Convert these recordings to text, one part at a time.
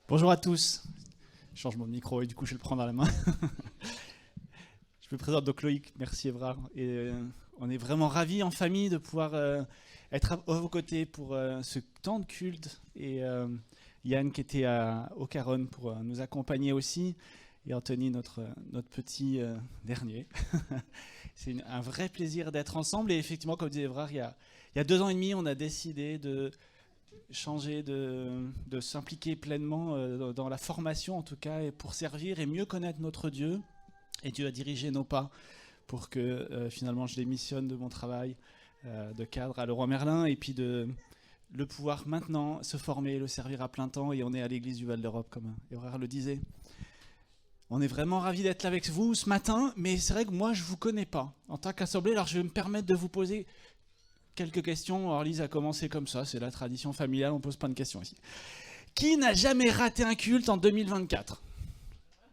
Bonjour à tous. Je change mon micro et du coup je vais le prendre à la main. Je me présente donc Loïc, merci Évrard. Et on est vraiment ravis en famille de pouvoir être à vos côtés pour ce temps de culte. Et Yann qui était au Caronne pour nous accompagner aussi. Et Anthony, notre petit dernier. C'est un vrai plaisir d'être ensemble. Et effectivement, comme disait Évrard, il y a 2 ans et demi, on a décidé de changer, de s'impliquer pleinement dans la formation en tout cas, et pour servir et mieux connaître notre Dieu. Et Dieu a dirigé nos pas pour que finalement je démissionne de mon travail de cadre à Leroy Merlin et puis de le pouvoir maintenant se former, le servir à plein temps. Et on est à l'église du Val d'Europe comme Évrard le disait. On est vraiment ravis d'être là avec vous ce matin, mais c'est vrai que moi je ne vous connais pas en tant qu'assemblée, alors je vais me permettre de vous poser quelques questions. Alors Lise a commencé comme ça, c'est la tradition familiale, on ne pose pas de questions ici. Qui n'a jamais raté un culte en 2024 ?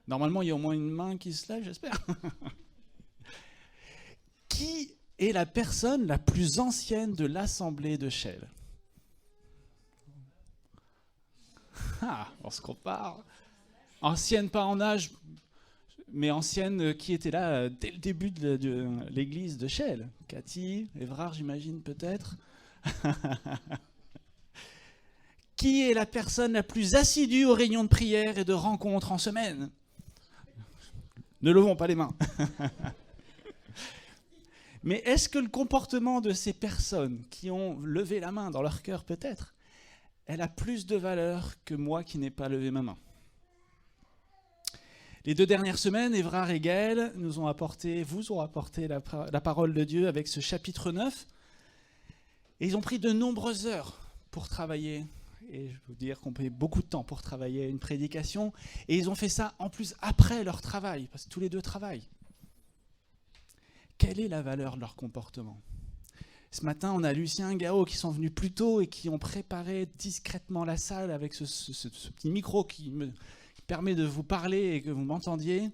Normalement, il y a au moins une main qui se lève, j'espère. Qui est la personne la plus ancienne de l'assemblée de Chelles ? On se compare. Ancienne, pas en âge, mais ancienne qui était là dès le début de l'église de Chelles. Cathy, Évrard, j'imagine peut-être. Qui est la personne la plus assidue aux réunions de prière et de rencontres en semaine ? Ne levons pas les mains. Mais est-ce que le comportement de ces personnes qui ont levé la main dans leur cœur peut-être, elle a plus de valeur que moi qui n'ai pas levé ma main ? Les 2 dernières semaines, Évrard et Gaël vous ont apporté la parole de Dieu avec ce chapitre 9. Et ils ont pris de nombreuses heures pour travailler. Et je peux vous dire qu'on paye beaucoup de temps pour travailler une prédication. Et ils ont fait ça en plus après leur travail, parce que tous les 2 travaillent. Quelle est la valeur de leur comportement ? Ce matin, on a Lucien et Gao qui sont venus plus tôt et qui ont préparé discrètement la salle avec ce petit micro qui permet de vous parler et que vous m'entendiez.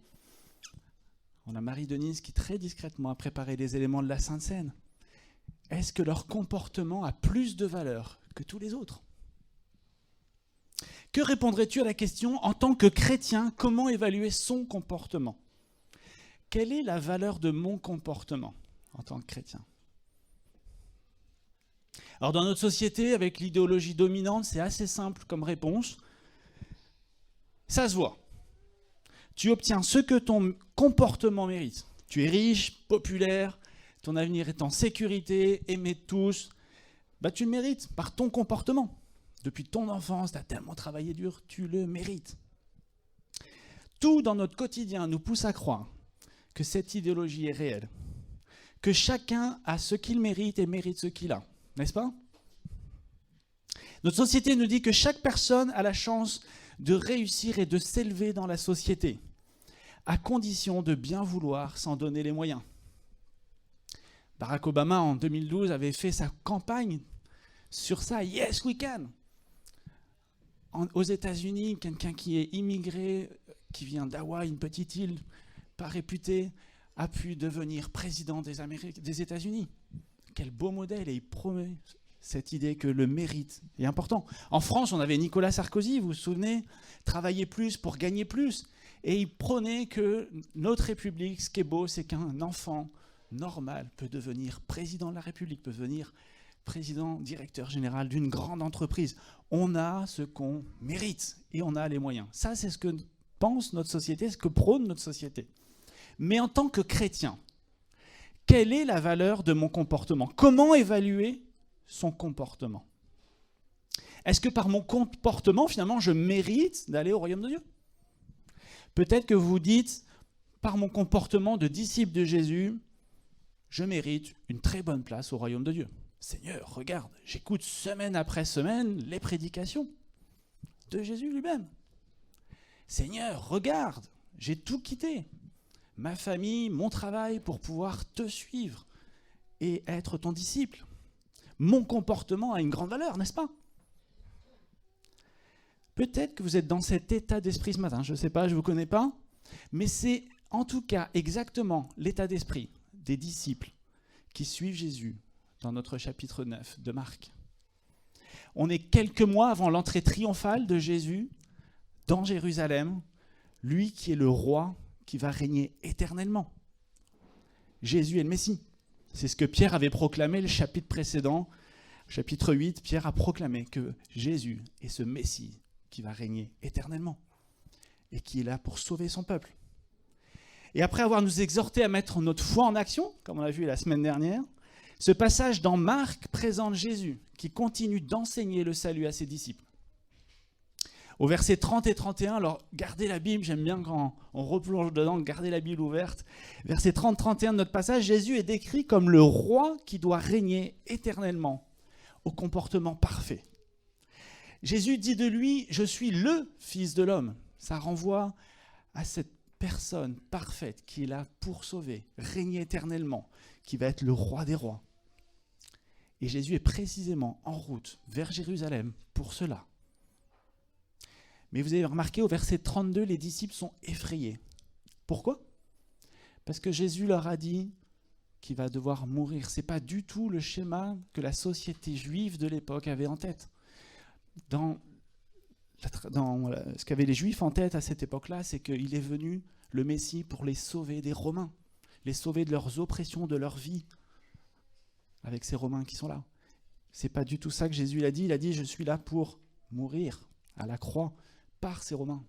On a Marie-Denise qui très discrètement a préparé les éléments de la Sainte Seine. Est-ce que leur comportement a plus de valeur que tous les autres ? Que répondrais-tu à la question, en tant que chrétien, comment évaluer son comportement ? Quelle est la valeur de mon comportement en tant que chrétien ? Alors dans notre société, avec l'idéologie dominante, c'est assez simple comme réponse. Ça se voit. Tu obtiens ce que ton comportement mérite. Tu es riche, populaire, ton avenir est en sécurité, aimé de tous. Tu le mérites par ton comportement. Depuis ton enfance, tu as tellement travaillé dur, tu le mérites. Tout dans notre quotidien nous pousse à croire que cette idéologie est réelle, que chacun a ce qu'il mérite et mérite ce qu'il a, n'est-ce pas ? Notre société nous dit que chaque personne a la chance de réussir et de s'élever dans la société, à condition de bien vouloir s'en donner les moyens. Barack Obama, en 2012, avait fait sa campagne sur ça, « Yes, we can ». Aux États-Unis, quelqu'un qui est immigré, qui vient d'Hawaï, une petite île pas réputée, a pu devenir président des États-Unis. Quel beau modèle, et il promet cette idée que le mérite est important. En France, on avait Nicolas Sarkozy, vous vous souvenez, travailler plus pour gagner plus. Et il prônait que notre République, ce qui est beau, c'est qu'un enfant normal peut devenir président de la République, peut devenir président, directeur général d'une grande entreprise. On a ce qu'on mérite et on a les moyens. Ça, c'est ce que pense notre société, ce que prône notre société. Mais en tant que chrétien, quelle est la valeur de mon comportement ? Comment évaluer son comportement ? Est-ce que par mon comportement, finalement, je mérite d'aller au royaume de Dieu ? Peut-être que vous vous dites, par mon comportement de disciple de Jésus, je mérite une très bonne place au royaume de Dieu. Seigneur, regarde, j'écoute semaine après semaine les prédications de Jésus lui-même. Seigneur, regarde, j'ai tout quitté, ma famille, mon travail pour pouvoir te suivre et être ton disciple. Mon comportement a une grande valeur, n'est-ce pas ? Peut-être que vous êtes dans cet état d'esprit ce matin, je ne sais pas, je ne vous connais pas, mais c'est en tout cas exactement l'état d'esprit des disciples qui suivent Jésus dans notre chapitre 9 de Marc. On est quelques mois avant l'entrée triomphale de Jésus dans Jérusalem, lui qui est le roi qui va régner éternellement. Jésus est le Messie. C'est ce que Pierre avait proclamé le chapitre précédent. Chapitre 8, Pierre a proclamé que Jésus est ce Messie qui va régner éternellement et qui est là pour sauver son peuple. Et après avoir nous exhorté à mettre notre foi en action, comme on l'a vu la semaine dernière, ce passage dans Marc présente Jésus qui continue d'enseigner le salut à ses disciples. Au verset 30 et 31, alors gardez la Bible, j'aime bien quand on replonge dedans, gardez la Bible ouverte. Verset 30-31 de notre passage, Jésus est décrit comme le roi qui doit régner éternellement, au comportement parfait. Jésus dit de lui, je suis le Fils de l'homme. Ça renvoie à cette personne parfaite qui est là pour sauver, régner éternellement, qui va être le roi des rois. Et Jésus est précisément en route vers Jérusalem pour cela. Mais vous avez remarqué, au verset 32, les disciples sont effrayés. Pourquoi ? Parce que Jésus leur a dit qu'il va devoir mourir. Ce n'est pas du tout le schéma que la société juive de l'époque avait en tête. Dans ce qu'avaient les Juifs en tête à cette époque-là, c'est qu'il est venu, le Messie, pour les sauver des Romains, les sauver de leurs oppressions, de leur vie, avec ces Romains qui sont là. Ce n'est pas du tout ça que Jésus a dit. Il a dit, je suis là pour mourir à la croix par ces Romains.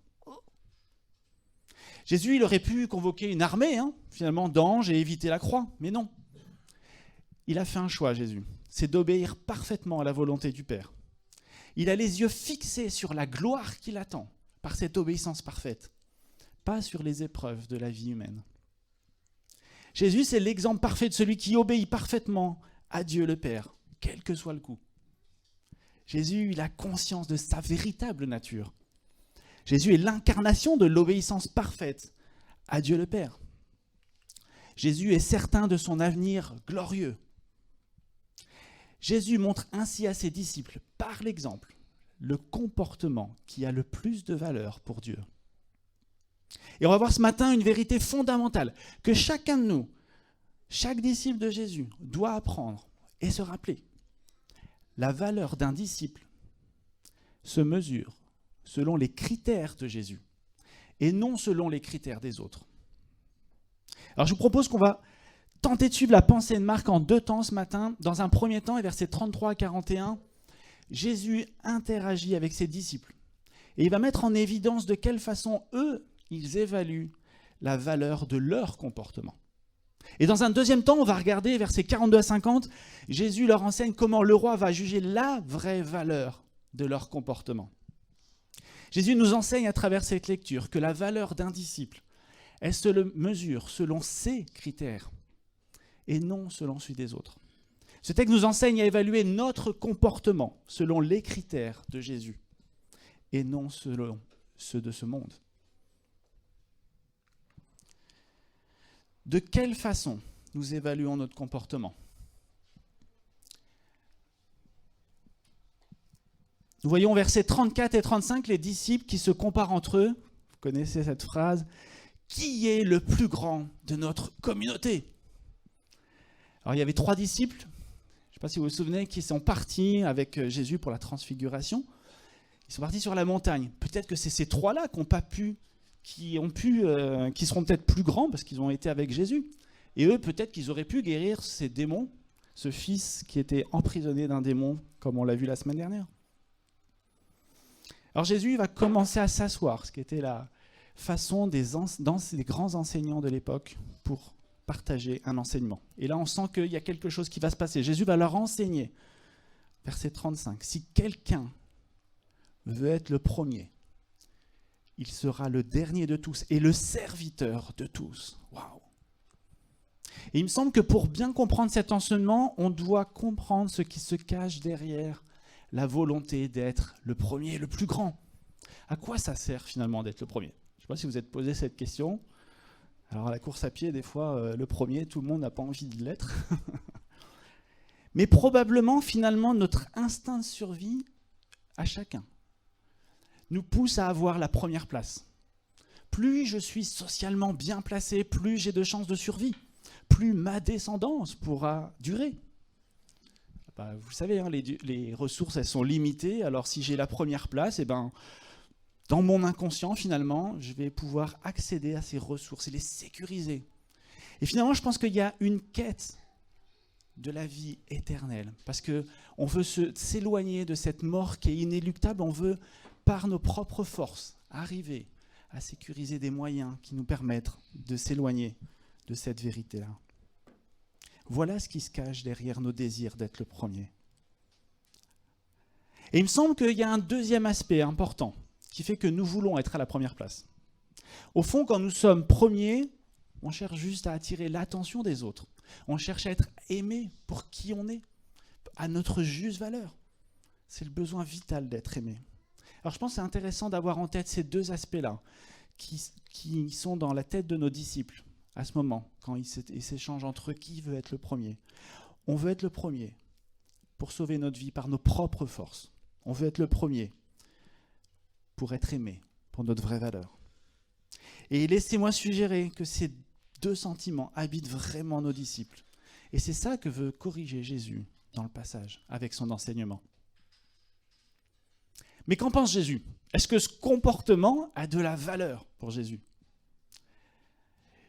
Jésus, il aurait pu convoquer une armée, finalement, d'anges et éviter la croix, mais non. Il a fait un choix, Jésus, c'est d'obéir parfaitement à la volonté du Père. Il a les yeux fixés sur la gloire qui l'attend par cette obéissance parfaite, pas sur les épreuves de la vie humaine. Jésus, c'est l'exemple parfait de celui qui obéit parfaitement à Dieu le Père, quel que soit le coup. Jésus, il a conscience de sa véritable nature. Jésus est l'incarnation de l'obéissance parfaite à Dieu le Père. Jésus est certain de son avenir glorieux. Jésus montre ainsi à ses disciples, par l'exemple, le comportement qui a le plus de valeur pour Dieu. Et on va voir ce matin une vérité fondamentale que chacun de nous, chaque disciple de Jésus, doit apprendre et se rappeler. La valeur d'un disciple se mesure selon les critères de Jésus et non selon les critères des autres. Alors je vous propose qu'on va tenter de suivre la pensée de Marc en deux temps ce matin. Dans un premier temps, versets 33 à 41, Jésus interagit avec ses disciples et il va mettre en évidence de quelle façon eux, ils évaluent la valeur de leur comportement. Et dans un deuxième temps, on va regarder versets 42 à 50, Jésus leur enseigne comment le roi va juger la vraie valeur de leur comportement. Jésus nous enseigne à travers cette lecture que la valeur d'un disciple, elle se le mesure selon ses critères et non selon celui des autres. Ce texte nous enseigne à évaluer notre comportement selon les critères de Jésus et non selon ceux de ce monde. De quelle façon nous évaluons notre comportement ? Nous voyons versets 34 et 35 les disciples qui se comparent entre eux. Vous connaissez cette phrase. Qui est le plus grand de notre communauté ? Alors il y avait 3 disciples, je ne sais pas si vous vous souvenez, qui sont partis avec Jésus pour la transfiguration. Ils sont partis sur la montagne. Peut-être que c'est ces 3-là qui seront peut-être plus grands parce qu'ils ont été avec Jésus. Et eux, peut-être qu'ils auraient pu guérir ces démons, ce fils qui était emprisonné d'un démon, comme on l'a vu la semaine dernière. Alors Jésus va commencer à s'asseoir, ce qui était la façon des grands enseignants de l'époque pour partager un enseignement. Et là, on sent qu'il y a quelque chose qui va se passer. Jésus va leur enseigner, verset 35, « Si quelqu'un veut être le premier, il sera le dernier de tous et le serviteur de tous. » Waouh ! Et il me semble que pour bien comprendre cet enseignement, on doit comprendre ce qui se cache derrière la volonté d'être le premier, le plus grand. À quoi ça sert finalement d'être le premier ? Je ne sais pas si vous êtes posé cette question. Alors à la course à pied, des fois, le premier, tout le monde n'a pas envie de l'être. Mais probablement, finalement, notre instinct de survie, à chacun, nous pousse à avoir la première place. Plus je suis socialement bien placé, plus j'ai de chances de survie, plus ma descendance pourra durer. Vous savez, les ressources, elles sont limitées. Alors, si j'ai la première place, dans mon inconscient, finalement, je vais pouvoir accéder à ces ressources et les sécuriser. Et finalement, je pense qu'il y a une quête de la vie éternelle, parce qu'on veut s'éloigner de cette mort qui est inéluctable, on veut, par nos propres forces, arriver à sécuriser des moyens qui nous permettent de s'éloigner de cette vérité-là. Voilà ce qui se cache derrière nos désirs d'être le premier. Et il me semble qu'il y a un deuxième aspect important qui fait que nous voulons être à la première place. Au fond, quand nous sommes premiers, on cherche juste à attirer l'attention des autres. On cherche à être aimé pour qui on est, à notre juste valeur. C'est le besoin vital d'être aimé. Alors je pense que c'est intéressant d'avoir en tête ces deux aspects-là qui sont dans la tête de nos disciples à ce moment, quand ils s'échangent entre eux qui veut être le premier. On veut être le premier pour sauver notre vie par nos propres forces. On veut être le premier pour être aimé, pour notre vraie valeur. Et laissez-moi suggérer que ces deux sentiments habitent vraiment nos disciples. Et c'est ça que veut corriger Jésus dans le passage, avec son enseignement. Mais qu'en pense Jésus ? Est-ce que ce comportement a de la valeur pour Jésus ?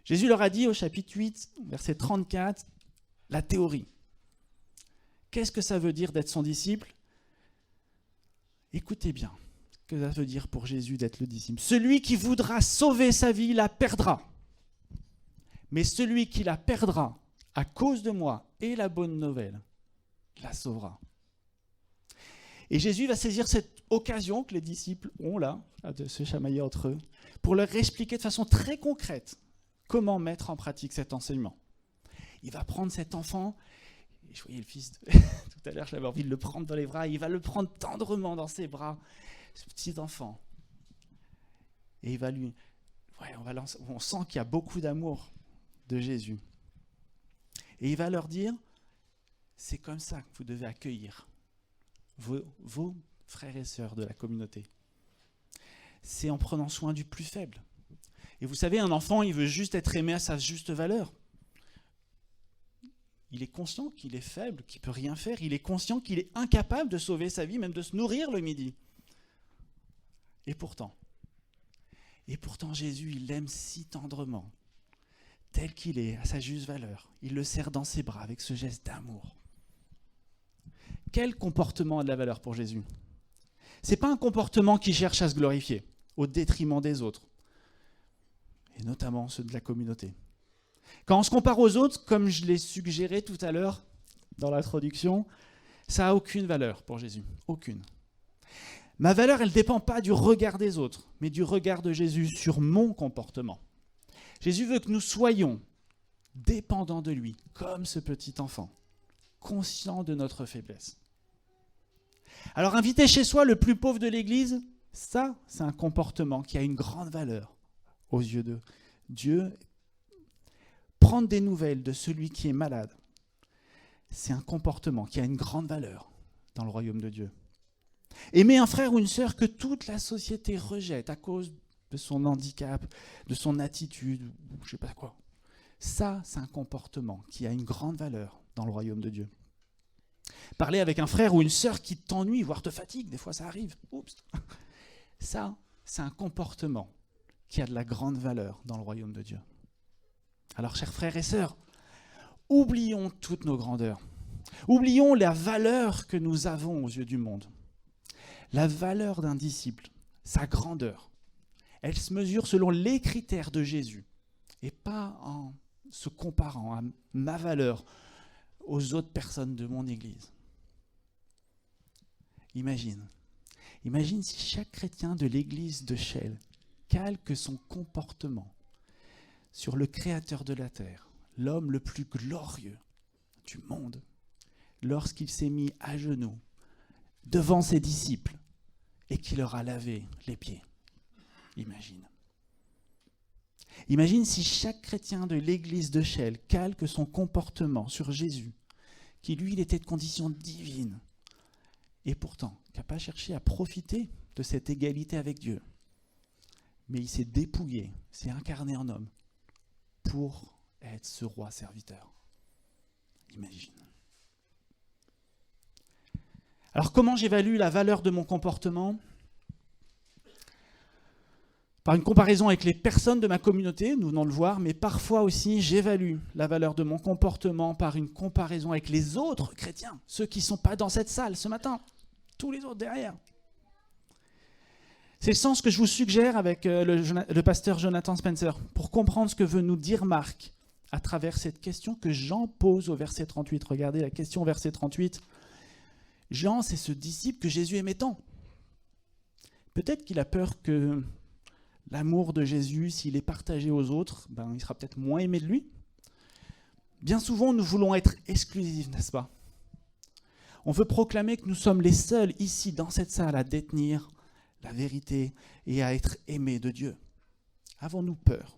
Jésus leur a dit au chapitre 8, verset 34, la théorie. Qu'est-ce que ça veut dire d'être son disciple ? Écoutez bien ce que ça veut dire pour Jésus d'être le disciple. Celui qui voudra sauver sa vie la perdra. Mais celui qui la perdra à cause de moi et la bonne nouvelle la sauvera. Et Jésus va saisir cette occasion que les disciples ont là, de se chamailler entre eux, pour leur expliquer de façon très concrète comment mettre en pratique cet enseignement. Il va prendre cet enfant, et je voyais le fils, tout à l'heure j'avais envie de le prendre dans les bras, il va le prendre tendrement dans ses bras, ce petit enfant. Et il va lui... on sent qu'il y a beaucoup d'amour de Jésus. Et il va leur dire, c'est comme ça que vous devez accueillir vos frères et sœurs de la communauté. C'est en prenant soin du plus faible. Et vous savez, un enfant, il veut juste être aimé à sa juste valeur. Il est conscient qu'il est faible, qu'il ne peut rien faire. Il est conscient qu'il est incapable de sauver sa vie, même de se nourrir le midi. Et pourtant, Jésus, il l'aime si tendrement, tel qu'il est, à sa juste valeur. Il le serre dans ses bras avec ce geste d'amour. Quel comportement a de la valeur pour Jésus ? Ce n'est pas un comportement qui cherche à se glorifier, au détriment des autres, et notamment ceux de la communauté. Quand on se compare aux autres, comme je l'ai suggéré tout à l'heure dans l'introduction, ça n'a aucune valeur pour Jésus, aucune. Ma valeur, elle ne dépend pas du regard des autres, mais du regard de Jésus sur mon comportement. Jésus veut que nous soyons dépendants de lui, comme ce petit enfant, conscients de notre faiblesse. Alors inviter chez soi le plus pauvre de l'Église, ça, c'est un comportement qui a une grande valeur aux yeux de Dieu. Prendre des nouvelles de celui qui est malade, c'est un comportement qui a une grande valeur dans le royaume de Dieu. Aimer un frère ou une sœur que toute la société rejette à cause de son handicap, de son attitude, ou je ne sais pas quoi. Ça, c'est un comportement qui a une grande valeur dans le royaume de Dieu. Parler avec un frère ou une sœur qui t'ennuie, voire te fatigue, des fois ça arrive. Oups. Ça, c'est un comportement qui a de la grande valeur dans le royaume de Dieu. Alors, chers frères et sœurs, oublions toutes nos grandeurs. Oublions la valeur que nous avons aux yeux du monde. La valeur d'un disciple, sa grandeur, elle se mesure selon les critères de Jésus et pas en se comparant à ma valeur aux autres personnes de mon Église. Imagine si chaque chrétien de l'Église de Chelles calque son comportement sur le Créateur de la terre, l'homme le plus glorieux du monde, lorsqu'il s'est mis à genoux devant ses disciples et qu'il leur a lavé les pieds. Imagine si chaque chrétien de l'église de Chelles calque son comportement sur Jésus, qui lui, il était de condition divine, et pourtant, qui n'a pas cherché à profiter de cette égalité avec Dieu. Mais il s'est dépouillé, s'est incarné en homme, pour être ce roi serviteur. Imagine. Alors comment j'évalue la valeur de mon comportement ? par une comparaison avec les personnes de ma communauté, nous venons de le voir, mais parfois aussi j'évalue la valeur de mon comportement par une comparaison avec les autres chrétiens, ceux qui ne sont pas dans cette salle ce matin, tous les autres derrière. C'est le sens que je vous suggère avec le pasteur Jonathan Spencer, pour comprendre ce que veut nous dire Marc à travers cette question que Jean pose au verset 38. Regardez la question au verset 38. Jean, c'est ce disciple que Jésus aimait tant. Peut-être qu'il a peur que l'amour de Jésus, s'il est partagé aux autres, il sera peut-être moins aimé de lui. Bien souvent, nous voulons être exclusifs, n'est-ce pas? On veut proclamer que nous sommes les seuls ici, dans cette salle, à détenir la vérité et à être aimés de Dieu. Avons-nous peur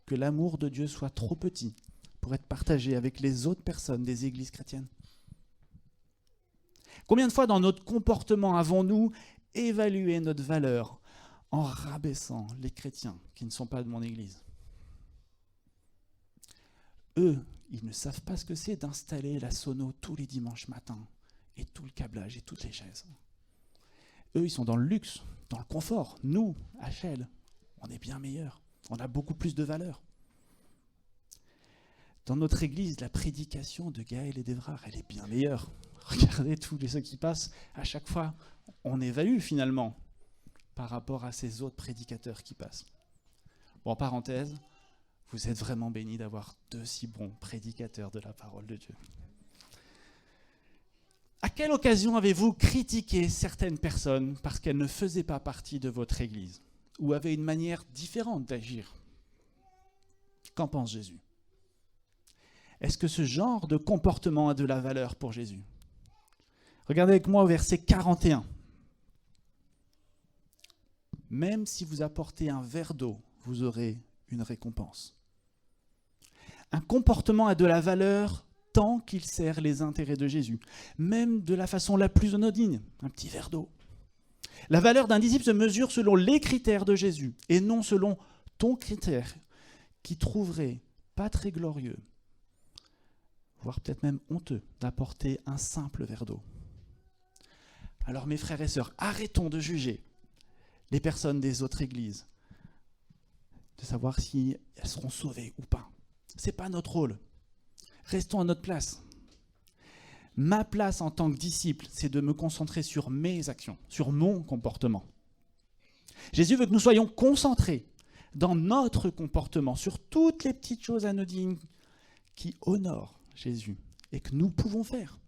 que l'amour de Dieu soit trop petit pour être partagé avec les autres personnes des églises chrétiennes? Combien de fois dans notre comportement avons-nous évalué notre valeur en rabaissant les chrétiens qui ne sont pas de mon église? Eux, ils ne savent pas ce que c'est d'installer la sono tous les dimanches matins et tout le câblage et toutes les chaises. Eux, ils sont dans le luxe, dans le confort. Nous, HL, on est bien meilleurs. On a beaucoup plus de valeur. Dans notre église, la prédication de Gaël et d'Evrard, elle est bien meilleure. Regardez tous ceux qui passent. À chaque fois, on évalue finalement par rapport à ces autres prédicateurs qui passent. Bon, en parenthèse, vous êtes vraiment bénis d'avoir deux si bons prédicateurs de la parole de Dieu. À quelle occasion avez-vous critiqué certaines personnes parce qu'elles ne faisaient pas partie de votre église ou avaient une manière différente d'agir? Qu'en pense Jésus? Est-ce que ce genre de comportement a de la valeur pour Jésus? Regardez avec moi au verset 41. Même si vous apportez un verre d'eau, vous aurez une récompense. Un comportement a de la valeur tant qu'il sert les intérêts de Jésus, même de la façon la plus anodine, un petit verre d'eau. La valeur d'un disciple se mesure selon les critères de Jésus et non selon ton critère qui trouverait pas très glorieux, voire peut-être même honteux, d'apporter un simple verre d'eau. Alors mes frères et sœurs, arrêtons de juger les personnes des autres églises, de savoir si elles seront sauvées ou pas. Ce n'est pas notre rôle. Restons à notre place. Ma place en tant que disciple, c'est de me concentrer sur mes actions, sur mon comportement. Jésus veut que nous soyons concentrés dans notre comportement, sur toutes les petites choses anodines qui honorent Jésus et que nous pouvons faire.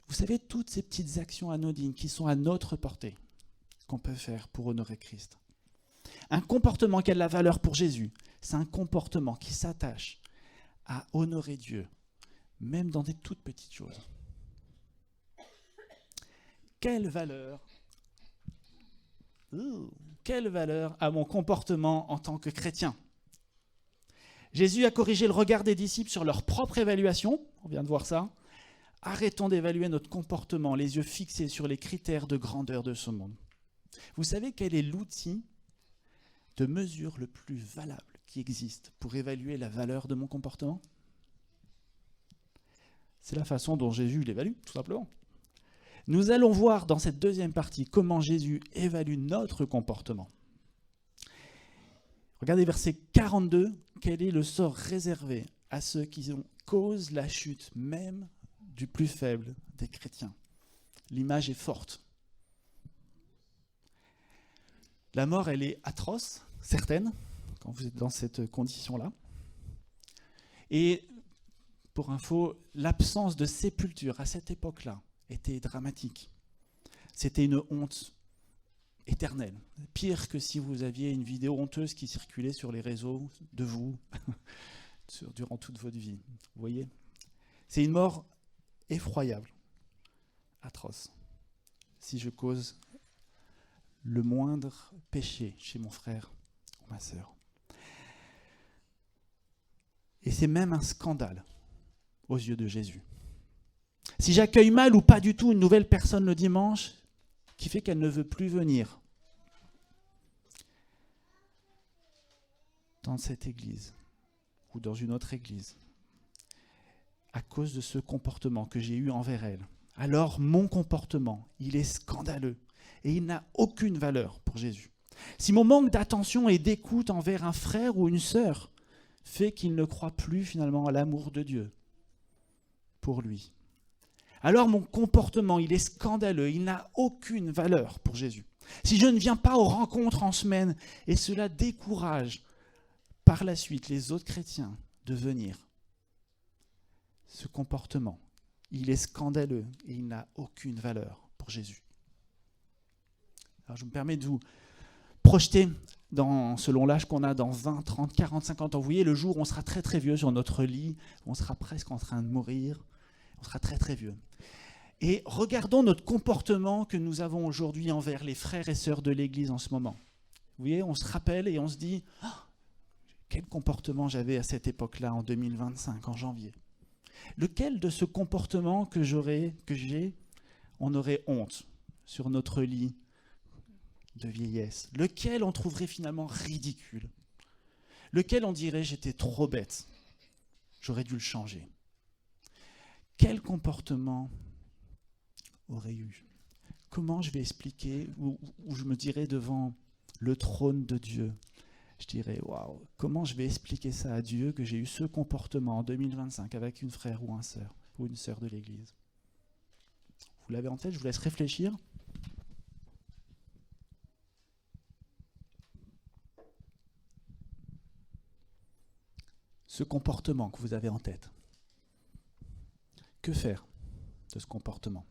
Vous savez, toutes ces petites actions anodines qui sont à notre portée, qu'on peut faire pour honorer Christ. Un comportement qui a de la valeur pour Jésus, c'est un comportement qui s'attache à honorer Dieu, même dans des toutes petites choses. Quelle valeur a mon comportement en tant que chrétien? Jésus a corrigé le regard des disciples sur leur propre évaluation, on vient de voir ça. Arrêtons d'évaluer notre comportement, les yeux fixés sur les critères de grandeur de ce monde. Vous savez quel est l'outil de mesure le plus valable qui existe pour évaluer la valeur de mon comportement? C'est la façon dont Jésus l'évalue, tout simplement. Nous allons voir dans cette deuxième partie comment Jésus évalue notre comportement. Regardez verset 42, quel est le sort réservé à ceux qui causent la chute même du plus faible des chrétiens. L'image est forte. La mort, elle est atroce, certaine, quand vous êtes dans cette condition-là. Et pour info, l'absence de sépulture à cette époque-là était dramatique. C'était une honte éternelle. Pire que si vous aviez une vidéo honteuse qui circulait sur les réseaux de vous durant toute votre vie. Vous voyez ? C'est une mort effroyable, atroce. Si je cause le moindre péché chez mon frère ou ma sœur. Et c'est même un scandale aux yeux de Jésus. Si j'accueille mal ou pas du tout une nouvelle personne le dimanche, qui fait qu'elle ne veut plus venir dans cette église ou dans une autre église, à cause de ce comportement que j'ai eu envers elle, alors mon comportement, il est scandaleux et il n'a aucune valeur pour Jésus. Si mon manque d'attention et d'écoute envers un frère ou une sœur fait qu'il ne croit plus finalement à l'amour de Dieu pour lui, alors mon comportement, il est scandaleux, il n'a aucune valeur pour Jésus. Si je ne viens pas aux rencontres en semaine, et cela décourage par la suite les autres chrétiens de venir, ce comportement, il est scandaleux et il n'a aucune valeur pour Jésus. Alors je me permets de vous projeter selon l'âge qu'on a dans 20, 30, 40, 50 ans. Vous voyez, le jour où on sera très très vieux sur notre lit, on sera presque en train de mourir, on sera très très vieux. Et regardons notre comportement que nous avons aujourd'hui envers les frères et sœurs de l'Église en ce moment. Vous voyez, on se rappelle et on se dit « Oh, quel comportement j'avais à cette époque-là, en 2025, en janvier ?» Lequel de ce comportement que j'ai, on aurait honte sur notre lit de vieillesse? Lequel on trouverait finalement ridicule? Lequel on dirait « j'étais trop bête, j'aurais dû le changer ». Quel comportement aurait eu? Comment je vais expliquer, ou je me dirais devant le trône de Dieu, je dirais, waouh, comment je vais expliquer ça à Dieu que j'ai eu ce comportement en 2025 avec une frère ou une sœur de l'Église? Vous l'avez en tête, je vous laisse réfléchir. Ce comportement que vous avez en tête, que faire de ce comportement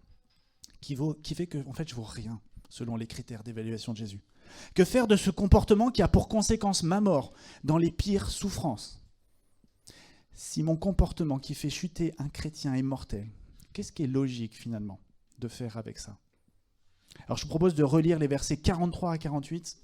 qui fait que en fait, je ne vaux rien selon les critères d'évaluation de Jésus? Que faire de ce comportement qui a pour conséquence ma mort dans les pires souffrances? Si mon comportement qui fait chuter un chrétien est mortel, qu'est-ce qui est logique finalement de faire avec ça? Alors je vous propose de relire les versets 43 à 48.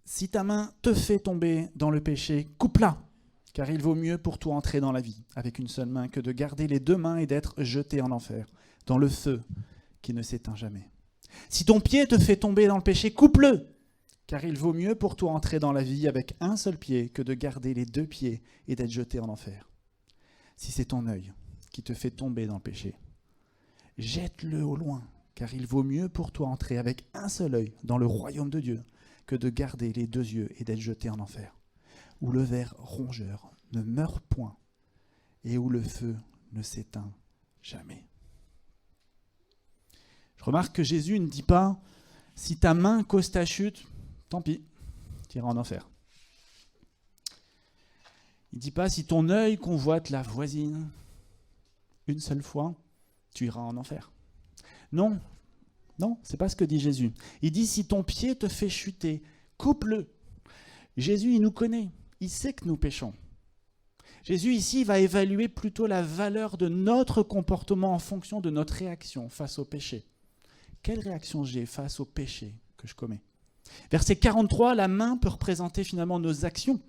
Si ta main te fait tomber dans le péché, coupe-la, car il vaut mieux pour toi entrer dans la vie avec une seule main que de garder les deux mains et d'être jeté en enfer, dans le feu qui ne s'éteint jamais. Si ton pied te fait tomber dans le péché, coupe-le, car il vaut mieux pour toi entrer dans la vie avec un seul pied que de garder les deux pieds et d'être jeté en enfer. Si c'est ton œil qui te fait tomber dans le péché, jette-le au loin, car il vaut mieux pour toi entrer avec un seul œil dans le royaume de Dieu que de garder les deux yeux et d'être jeté en enfer, où le ver rongeur ne meurt point et où le feu ne s'éteint jamais. Je remarque que Jésus ne dit pas « si ta main cause ta chute, tant pis, tu iras en enfer ». Il ne dit pas « si ton œil convoite la voisine, une seule fois, tu iras en enfer ». Non, non, c'est pas ce que dit Jésus. Il dit « si ton pied te fait chuter, coupe-le ». Jésus, il nous connaît, il sait que nous péchons. Jésus, ici, va évaluer plutôt la valeur de notre comportement en fonction de notre réaction face au péché. Quelle réaction j'ai face au péché que je commets? Verset 43, la main peut représenter finalement nos actions.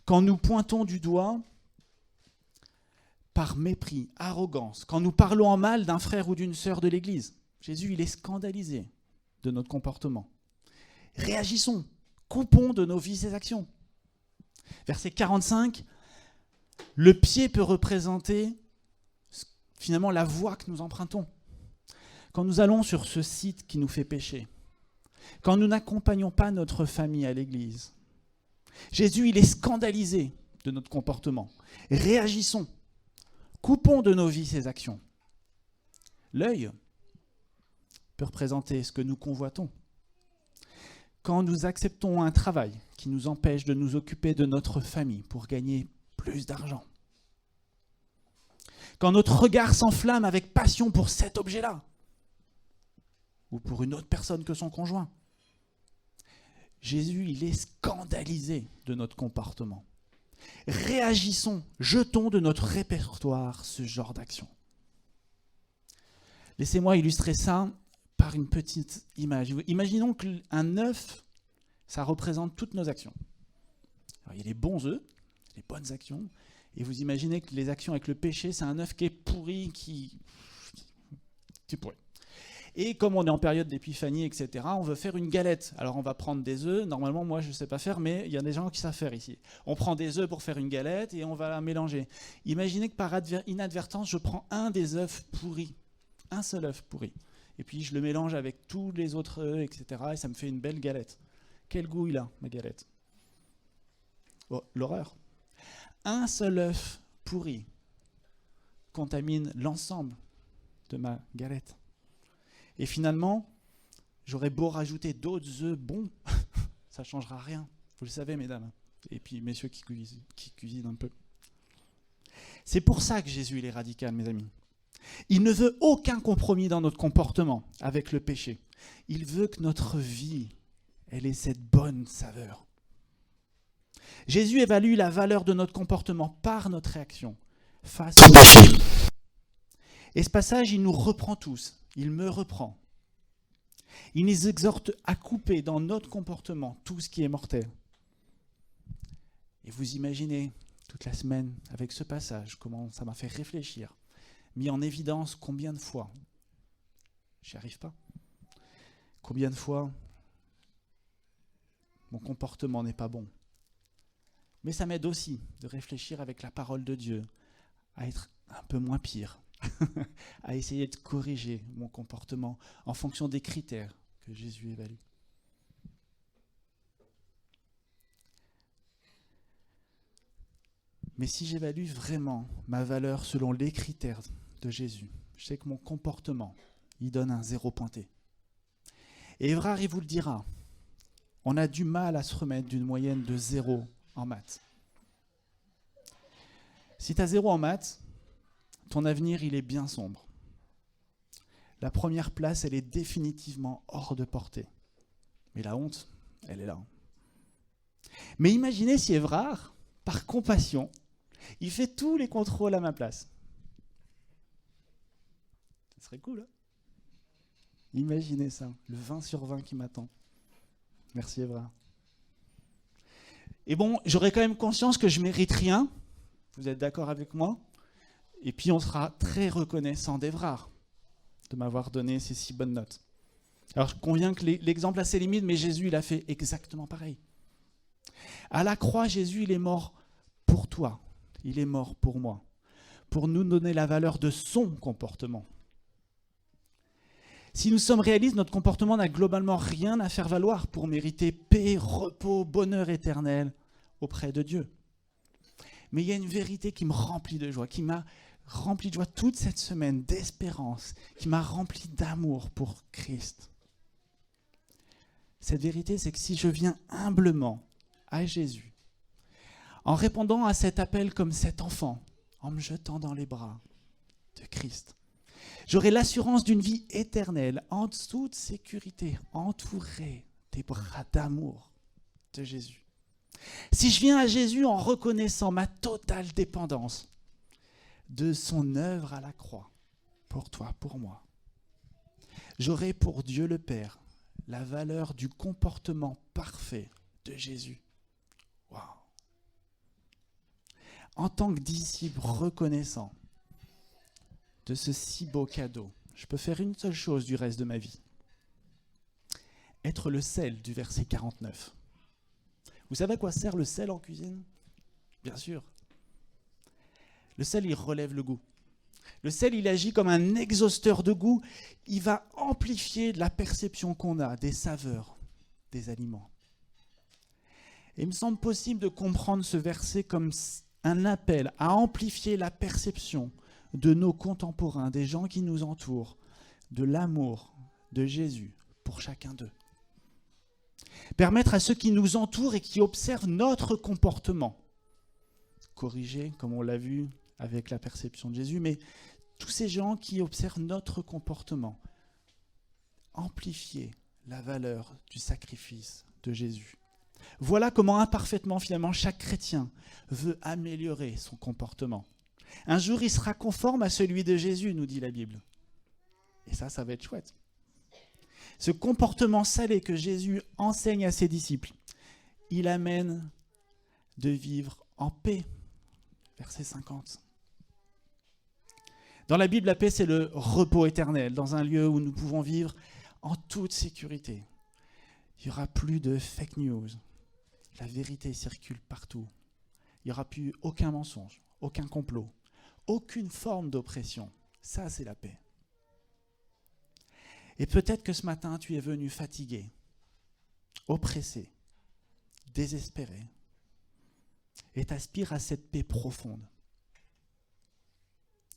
Quand nous pointons du doigt par mépris, arrogance, quand nous parlons en mal d'un frère ou d'une sœur de l'Église, Jésus, il est scandalisé de notre comportement. Réagissons, coupons de nos vies ces actions. Verset 45, le pied peut représenter finalement la voie que nous empruntons. Quand nous allons sur ce site qui nous fait pécher, quand nous n'accompagnons pas notre famille à l'église, Jésus, il est scandalisé de notre comportement. Réagissons, coupons de nos vies ces actions. L'œil peut représenter ce que nous convoitons. Quand nous acceptons un travail qui nous empêche de nous occuper de notre famille pour gagner plus d'argent. Quand notre regard s'enflamme avec passion pour cet objet-là, ou pour une autre personne que son conjoint. Jésus, il est scandalisé de notre comportement. Réagissons, jetons de notre répertoire ce genre d'action. Laissez-moi illustrer ça par une petite image. Imaginons qu'un œuf, ça représente toutes nos actions. Alors, il y a les bons œufs, les bonnes actions, et vous imaginez que les actions avec le péché, c'est un œuf qui est pourri, qui est pourri. Et comme on est en période d'épiphanie, etc., on veut faire une galette. Alors on va prendre des œufs. Normalement, moi, je ne sais pas faire, mais il y a des gens qui savent faire ici. On prend des œufs pour faire une galette et on va la mélanger. Imaginez que par inadvertance, je prends un des œufs pourris. Un seul œuf pourri. Et puis je le mélange avec tous les autres œufs, etc. Et ça me fait une belle galette. Quel goût il a, ma galette? Oh, l'horreur. Un seul œuf pourri contamine l'ensemble de ma galette. Et finalement, j'aurais beau rajouter d'autres œufs bons, ça ne changera rien. Vous le savez, mesdames. Et puis, messieurs qui cuisinent un peu. C'est pour ça que Jésus il est radical, mes amis. Il ne veut aucun compromis dans notre comportement avec le péché. Il veut que notre vie, elle ait cette bonne saveur. Jésus évalue la valeur de notre comportement par notre réaction face au péché. Et ce passage, il nous reprend tous. Il me reprend. Il nous exhorte à couper dans notre comportement tout ce qui est mortel. Et vous imaginez toute la semaine avec ce passage, comment ça m'a fait réfléchir, mis en évidence combien de fois j'y arrive pas. Combien de fois mon comportement n'est pas bon. Mais ça m'aide aussi de réfléchir avec la parole de Dieu à être un peu moins pire, à essayer de corriger mon comportement en fonction des critères que Jésus évalue. Mais si j'évalue vraiment ma valeur selon les critères de Jésus, je sais que mon comportement, il donne un 0 pointé. Et Évrard, il vous le dira, on a du mal à se remettre d'une moyenne de 0 en maths. Si tu as 0 en maths, ton avenir, il est bien sombre. La première place, elle est définitivement hors de portée. Mais la honte, elle est là. Mais imaginez si Évrard, par compassion, il fait tous les contrôles à ma place. Ce serait cool, hein? Imaginez ça, le 20 sur 20 qui m'attend. Merci Évrard. Et bon, j'aurai quand même conscience que je ne mérite rien. Vous êtes d'accord avec moi? Et puis on sera très reconnaissant d'Évrard de m'avoir donné ces si bonnes notes. Alors je conviens que l'exemple a ses limites, mais Jésus, il a fait exactement pareil. À la croix, Jésus, il est mort pour toi. Il est mort pour moi. Pour nous donner la valeur de son comportement. Si nous sommes réalistes, notre comportement n'a globalement rien à faire valoir pour mériter paix, repos, bonheur éternel auprès de Dieu. Mais il y a une vérité qui me remplit de joie, qui m'a rempli de joie toute cette semaine, d'espérance, qui m'a rempli d'amour pour Christ. Cette vérité, c'est que si je viens humblement à Jésus, en répondant à cet appel comme cet enfant, en me jetant dans les bras de Christ, j'aurai l'assurance d'une vie éternelle, en toute sécurité, entourée des bras d'amour de Jésus. Si je viens à Jésus en reconnaissant ma totale dépendance de son œuvre à la croix, pour toi, pour moi, j'aurai pour Dieu le Père la valeur du comportement parfait de Jésus. Waouh! En tant que disciple reconnaissant de ce si beau cadeau, je peux faire une seule chose du reste de ma vie. Être le sel du verset 49. Vous savez à quoi sert le sel en cuisine? Bien sûr. Le sel, il relève le goût. Le sel, il agit comme un exhausteur de goût. Il va amplifier la perception qu'on a des saveurs des aliments. Et il me semble possible de comprendre ce verset comme un appel à amplifier la perception de nos contemporains, des gens qui nous entourent, de l'amour de Jésus pour chacun d'eux. Permettre à ceux qui nous entourent et qui observent notre comportement, corriger, comme on l'a vu avec la perception de Jésus, mais tous ces gens qui observent notre comportement, amplifier la valeur du sacrifice de Jésus. Voilà comment imparfaitement, finalement, chaque chrétien veut améliorer son comportement. Un jour, il sera conforme à celui de Jésus, nous dit la Bible. Et ça va être chouette. Ce comportement salé que Jésus enseigne à ses disciples, il amène de vivre en paix. Verset 50. Dans la Bible, la paix, c'est le repos éternel, dans un lieu où nous pouvons vivre en toute sécurité. Il n'y aura plus de fake news. La vérité circule partout. Il n'y aura plus aucun mensonge, aucun complot, aucune forme d'oppression. Ça, c'est la paix. Et peut-être que ce matin, tu es venu fatigué, oppressé, désespéré, et t'aspires à cette paix profonde.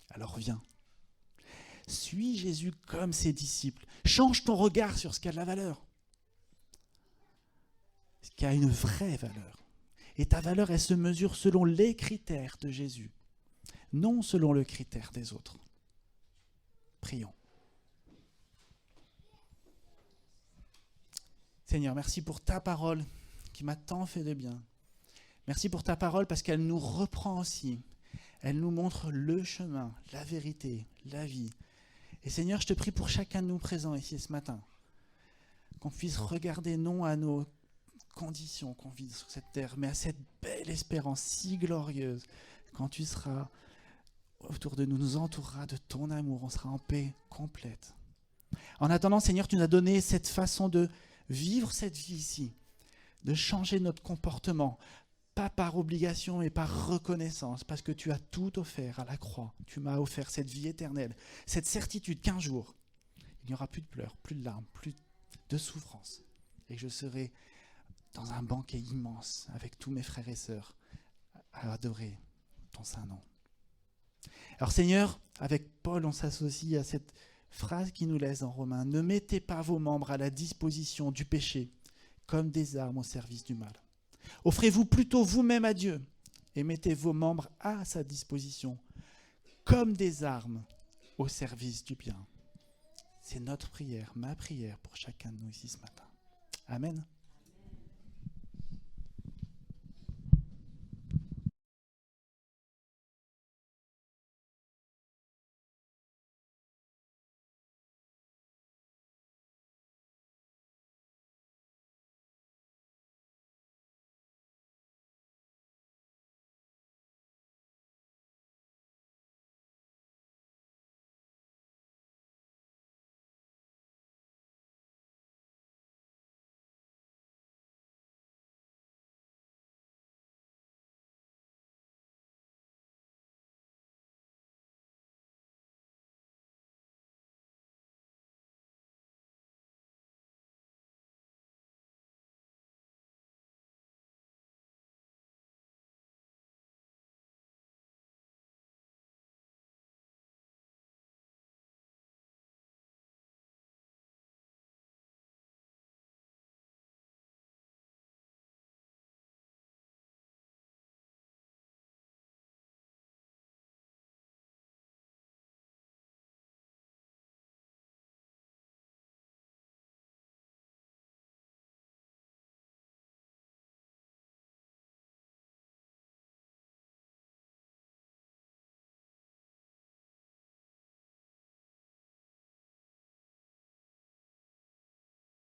Alors viens. Suis Jésus comme ses disciples. Change ton regard sur ce qui a de la valeur. Ce qui a une vraie valeur. Et ta valeur, elle se mesure selon les critères de Jésus, non selon le critère des autres. Prions. Seigneur, merci pour ta parole qui m'a tant fait de bien. Merci pour ta parole parce qu'elle nous reprend aussi. Elle nous montre le chemin, la vérité, la vie. Et Seigneur, je te prie pour chacun de nous présents ici ce matin, qu'on puisse regarder non à nos conditions qu'on vit sur cette terre, mais à cette belle espérance si glorieuse. Quand tu seras autour de nous, nous entourera de ton amour, on sera en paix complète. En attendant, Seigneur, tu nous as donné cette façon de vivre cette vie ici, de changer notre comportement, pas par obligation mais par reconnaissance, parce que tu as tout offert à la croix. Tu m'as offert cette vie éternelle, cette certitude qu'un jour, il n'y aura plus de pleurs, plus de larmes, plus de souffrance, et que je serai dans un banquet immense avec tous mes frères et sœurs à adorer ton saint nom. Alors Seigneur, avec Paul, on s'associe à cette phrase qui nous laisse en Romains. Ne mettez pas vos membres à la disposition du péché comme des armes au service du mal. Offrez-vous plutôt vous-même à Dieu et mettez vos membres à sa disposition comme des armes au service du bien. C'est notre prière, ma prière pour chacun de nous ici ce matin. Amen.